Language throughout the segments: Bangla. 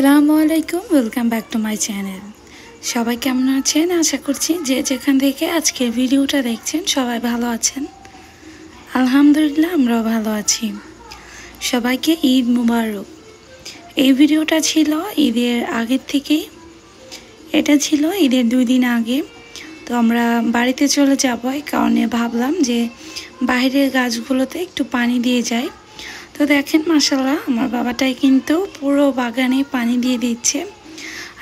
আসসালামু আলাইকুম, welcome back to my channel. সবাই কেমন আছেন? আশা করছি যে যেখান থেকে আজকের ভিডিওটা দেখছেন সবাই ভালো আছেন। আলহামদুলিল্লাহ আমরাও ভালো আছি। সবাইকে ঈদ মুবারক। এই ভিডিওটা ছিল ঈদের আগের থেকেই, এটা ছিল ঈদের 2 দিন আগে। তো আমরা বাড়িতে চলে যাব, এই কারণে ভাবলাম যে বাইরের গাছগুলোতে একটু পানি দিয়ে যাই। তো দেখেন মাশাআল্লাহ আমার বাবাটাই কিন্তু পুরো বাগানে পানি দিয়ে দিচ্ছে,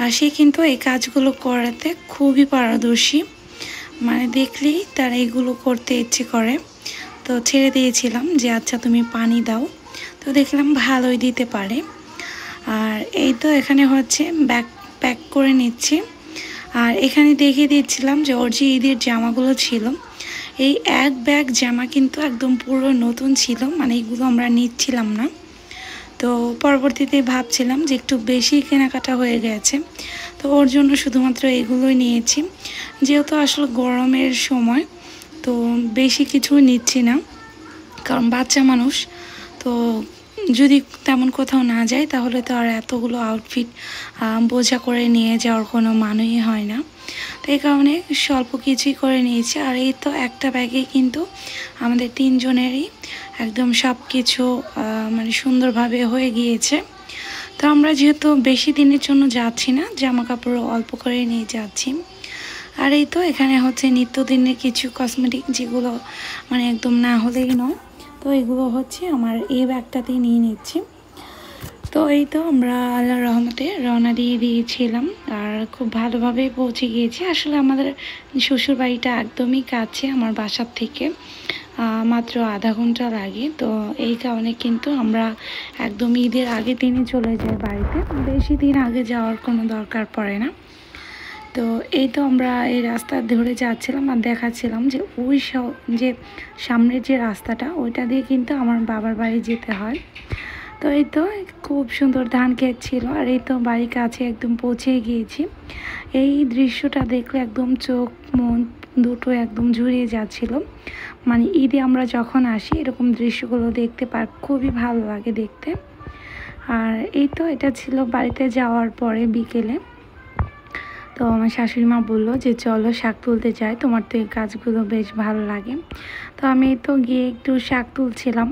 আর সে কিন্তু এই কাজগুলো করাতে খুবই পারদর্শী, মানে দেখলেই তার এইগুলো করতে ইচ্ছে করে। তো ছেড়ে দিয়েছিলাম যে আচ্ছা তুমি পানি দাও, তো দেখলাম ভালোই দিতে পারে। আর এই তো এখানে হচ্ছে ব্যাগ প্যাক করে নিচ্ছি, আর এখানে দেখিয়ে দিচ্ছিলাম যে ওর যে ঈদের জামাগুলো ছিল, এই এক ব্যাগ জামা কিন্তু একদম পুরো নতুন ছিল, মানে এগুলো আমরা নিচ্ছিলাম না। তো পরবর্তীতে ভাবছিলাম যে একটু বেশি কেনাকাটা হয়ে গেছে, তো ওর জন্য শুধুমাত্র এগুলোই নিয়েছি, যেহেতু আসলে গরমের সময় তো বেশি কিছু নিচ্ছি না, কারণ বাচ্চা মানুষ তো যদি তেমন কোথাও না যায় তাহলে তো আর এতগুলো আউটফিট বোঝা করে নিয়ে যাওয়ার কোনো মানেই হয় না। তো এই কারণে স্বল্প কিছুই করে নিয়েছি। আর এই তো একটা ব্যাগে কিন্তু আমাদের 3 জনেরই একদম সব কিছু মানে সুন্দরভাবে হয়ে গিয়েছে। তো আমরা যেহেতু বেশি দিনের জন্য যাচ্ছি না, জামা কাপড় অল্প করে নিয়ে যাচ্ছি। আর এই তো এখানে হচ্ছে নিত্যদিনের কিছু কসমেটিক, যেগুলো মানে একদম না হলেই নয়, তো এগুলো হচ্ছে আমার এই ব্যাগটাতেই নিয়ে নিচ্ছি। তো এই তো আমরা আল্লাহর রহমতে রওনা দিয়ে দিয়েছিলাম, আর খুব ভালোভাবে পৌঁছে গিয়েছি। আসলে আমাদের শ্বশুর বাড়িটা একদমই কাছে আমার বাসার থেকে, মাত্র আধা ঘন্টা লাগে। তো এই কারণে কিন্তু আমরা একদম ঈদের আগের দিনই চলে যাই বাড়িতে, বেশি দিন আগে যাওয়ার কোনো দরকার পড়ে না। তো এই তো আমরা এই রাস্তা ধরে যাচ্ছিলাম, আর দেখাচ্ছিলাম যে ওই যে সামনের যে রাস্তাটা, ওইটা দিয়ে কিন্তু আমার বাবার বাড়ি যেতে হয়। তো এই তো খুব সুন্দর ধান ক্ষেত ছিল, আর এই তো বাড়ির কাছে একদম পৌঁছে গিয়েছি। এই দৃশ্যটা দেখলে একদম চোখ মন দুটো একদম জুড়িয়ে যাচ্ছিল। মানে ঈদে আমরা যখন আসি এরকম দৃশ্যগুলো দেখতে খুবই ভালো লাগে দেখতে। আর এই তো এটা ছিল বাড়িতে যাওয়ার পরে বিকেলে। তো আমার শাশুড়ি মা বললো যে চলো শাক তুলতে যাই, তোমার তো এই কাজগুলো বেশ ভালো লাগে। তো আমি তো গিয়ে একটু শাক তুলছিলাম।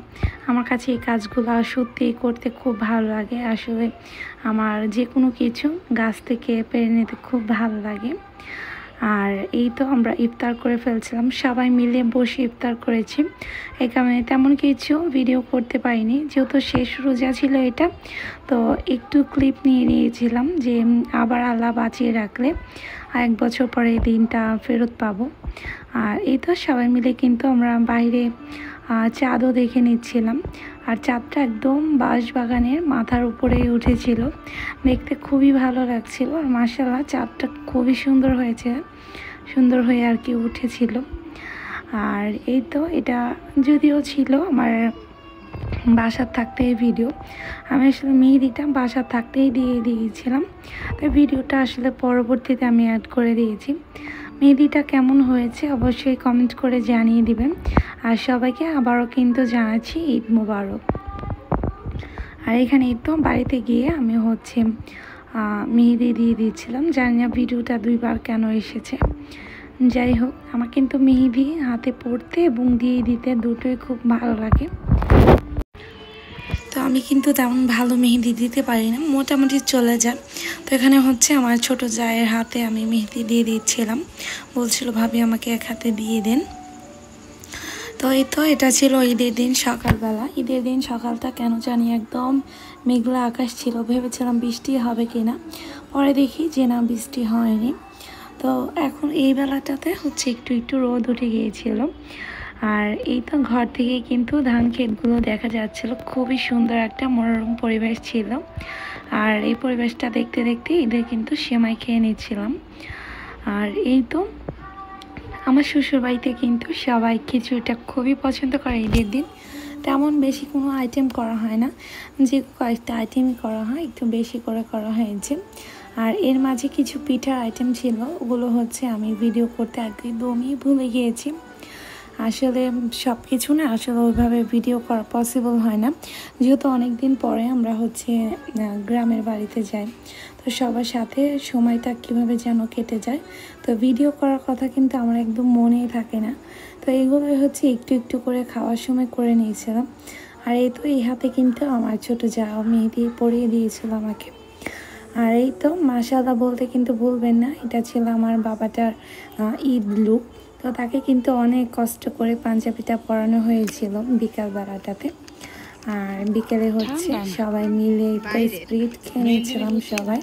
আমার কাছে এই কাজগুলো সত্যিই করতে খুব ভালো লাগে। আসলে আমার যে কোনো কিছু গাছ থেকে পেরে নিতে খুব ভালো লাগে। আর এই তো আমরা ইফতার করে ফেলছিলাম, সবাই মিলে বসে ইফতার করেছি। এই কারণে তেমন কিছু ভিডিও করতে পারিনি, যেহেতু শেষ রোজা ছিল এটা। তো একটু ক্লিপ নিয়ে নিয়েছিলাম যে আবার আল্লাহ বাঁচিয়ে রাখলে 1 বছর পরে এই দিনটা ফেরত পাবো। আর এই তো সবাই মিলে কিন্তু আমরা বাইরে চাঁদও দেখে নিচ্ছিলাম, আর চাঁদটা একদম বাঁশবাগানের মাথার উপরেই উঠেছিল, দেখতে খুবই ভালো লাগছিল। আর মাশাআল্লাহ চাঁদটা খুবই সুন্দর হয়েছে, সুন্দর হয়ে আর কি উঠেছিল। আর এই তো এটা যদিও ছিল আমার বাসার থাকতেই ভিডিও, আমি আসলে মেহেদিটা বাসার থাকতেই দিয়ে দিয়েছিলাম। তো ভিডিওটা আসলে পরবর্তীতে আমি অ্যাড করে দিয়েছি। মেহেদিটা কেমন হয়েছে অবশ্যই কমেন্ট করে জানিয়ে দিবেন। আর সবাইকে আবারও কিন্তু জানাচ্ছি ঈদ মুবারক। আর এখানে তো বাড়িতে গিয়ে আমি হচ্ছে মেহেদি দিয়ে দিয়েছিলাম। জানি না ভিডিওটা 2 বার কেন এসেছে, যাই হোক আমার কিন্তু মেহেদি হাতে পড়তে এবং দিয়ে দিতে দুটোই খুব ভালো লাগে। তো আমি কিন্তু তেমন ভালো মেহেদি দিতে পারি না, মোটামুটি চলে যায়। তো এখানে হচ্ছে আমার ছোট জায়ের হাতে আমি মেহেদি দিয়ে দিচ্ছিলাম, বলছিল ভাবি আমাকে এক হাতে দিয়ে দেন। তো এই তো এটা ছিল ঈদের দিন সকালবেলা। ঈদের দিন সকালটা কেন জানি একদম মেঘলা আকাশ ছিল, ভেবেছিলাম বৃষ্টি হবে কিনা, পরে দেখি যে না বৃষ্টি হয়নি। তো এখন এই বেলাটাতে হচ্ছে একটু একটু রোদ উঠে গিয়েছিল। আর এই তো ঘর থেকে কিন্তু ধান ক্ষেতগুলো দেখা যাচ্ছিল, খুবই সুন্দর একটা মনোরম পরিবেশ ছিল। আর এই পরিবেশটা দেখতে দেখতে ঈদের কিন্তু সেমাই খেয়ে নিচ্ছিলাম। আর এই তো আমার শ্বশুরবাড়িতে কিন্তু সবাই খিচুড়িটা খুবই পছন্দ করে ঈদের দিন। তেমন বেশি কোনো আইটেম করা হয় না, যে কয়েকটা আইটেমই করা হয়, একটু বেশি করে করা হয়েছে। আর এর মাঝে কিছু পিঠার আইটেম ছিল, ওগুলো হচ্ছে আমি ভিডিও করতে একদমই ভুলে গিয়েছি। আসলে সব কিছু না আসলে ওইভাবে ভিডিও করা পসিবল হয় না, যেহেতু অনেক দিন পরে আমরা হচ্ছে গ্রামের বাড়িতে যাই। তো সবার সাথে সময়টা কীভাবে যেন কেটে যায়, তো ভিডিও করার কথা কিন্তু আমার একদম মনেই থাকে না। তো এইগুলোই হচ্ছে একটু একটু করে খাওয়ার সময় করে নিয়েছিলাম। আর এই তো এই হাতে কিন্তু আমার ছোটো যাও মেহেদি পরিয়ে দিয়েছিল আমাকে। আর এই তো মাশাআল্লাহ বলতে কিন্তু ভুলবেন না, এটা ছিল আমার বাবাটার ঈদ লুক। তো তাকে কিন্তু অনেক কষ্ট করে পাঞ্জাবিটা পরানো হয়েছিল বিকাল বেলাটাতে। আর বিকেলে হচ্ছে সবাই মিলে তো স্প্রিট খেয়ে নিয়েছিলাম সবাই।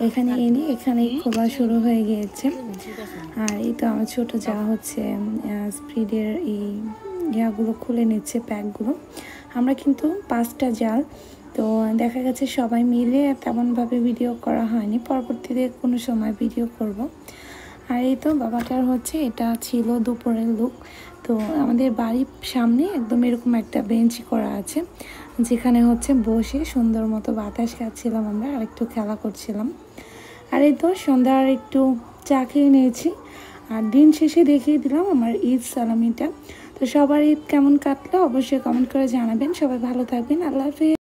এখানে এনে এখানেই খোলা শুরু হয়ে গিয়েছে। আর এই তো আমার ছোটো যা হচ্ছে স্প্রিটের এই ইয়াগুলো খুলে নিচ্ছে, প্যাকগুলো। আমরা কিন্তু 5টা জাল, তো দেখা গেছে সবাই মিলে তেমনভাবে ভিডিও করা হয়নি, পরবর্তীতে কোনো সময় ভিডিও করব। আর এই তো বাবাটার হচ্ছে এটা ছিল দুপুরের লুক। তো আমাদের বাড়ির সামনে একদম এরকম একটা বেঞ্চ করা আছে, যেখানে হচ্ছে বসে সুন্দর মতো বাতাস খাচ্ছিলাম আমরা, আর একটু খেলা করছিলাম। আর এই তো সন্ধ্যার একটু চা খেয়ে নিয়েছি। আর দিন শেষে দেখিয়ে দিলাম আমার ঈদ সালামিটা। তো সবার ঈদ কেমন কাটলো অবশ্যই কমেন্ট করে জানাবেন। সবাই ভালো থাকবেন। আল্লাহ হাফেজ।